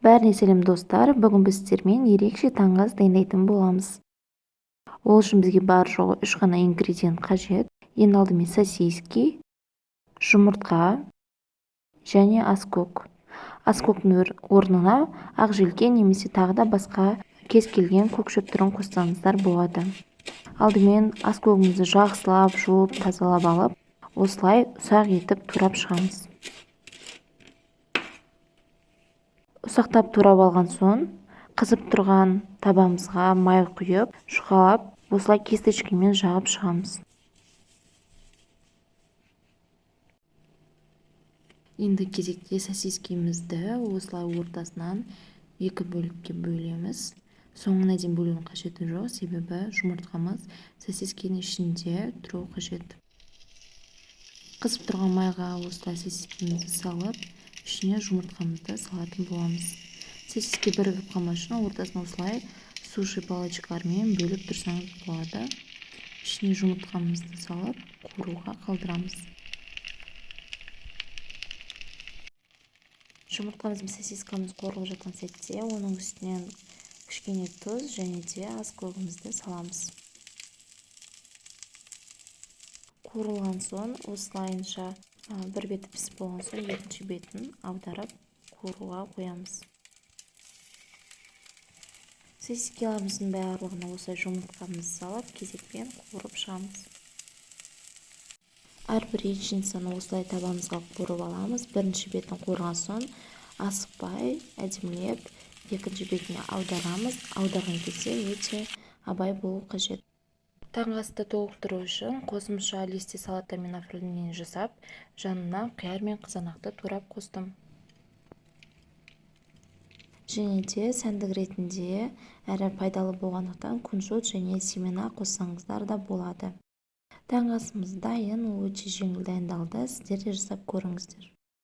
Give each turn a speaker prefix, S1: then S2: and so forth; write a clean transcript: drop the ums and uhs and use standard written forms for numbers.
S1: Бәріне сәлем достар, бүгін біз сіздермен ерекше таңғы ас дайындайтын боламыз. Ол үшін бізге бар жоғы 3 қана ингредиент қажет. Ең алдымен сосиски, жұмыртқа және аскөк. Аскөктің орнына ақ желке немесе тағы да басқа кез келген көк шөп түрін қоссаңыздар болады. Алдымен аскөгімізді жақсылап жуып тазалап алып, осылай ұсақ етіп турап шығамыз. Ұсақтап турап алған соң, қызып тұрған табамызға май құйып, жұқалап, осылай кесточкамен жағып шығамыз. Енді кезекте сосискемізді осылай ортасынан 2 бөлікке бөлеміз. Соңына дейін бөлудің қажеті жоқ, себебі жұмыртқамыз сосискенің ішінде тұруы қажет. Қызып тұрған майға осылай сосискемізді салып, ішіне жұмыртқамызды салатын боламыз. Сосиски бірігіп қалмас үшін ортасына осылай суши палочкалармен бөліп тұрсаңыз болады. Ішіне жұмыртқамызды салып, қуыруға қалдырамыз. Жұмыртқамыз бен сосискамыз қуырылып жатқан сәтте, оның үстінен кішкене тұз және де аскөгімізді саламыз. Қуырылған соң, осылайынша бір беті пісіп болған соң, екінші бетін аударып қуыруға қоямыз. Сосискаларымыздың барлығына осылай жұмыртқамызды салып, кезекпен қуырып шығамыз. Әрбір яичницаны осылай табамызға қуырып аламыз. Бірінші бетін қуырған соң, асықпай, әдемілеп, екінші бетіне аударамыз. Аударған кезде өте абай болу қажет. Таңғы асты толықтыру үшін қосымша листе салата мен оформление жасап, жанына қияр мен қызанақты турап қостым. Және де сәндік ретінде әрі пайдалы болғандықтан күнжіт және семена қоссаңыздар да болады. Таңғы асымыз дайын, өте жеңіл дайындалды. Сіздер де жасап көріңіздер.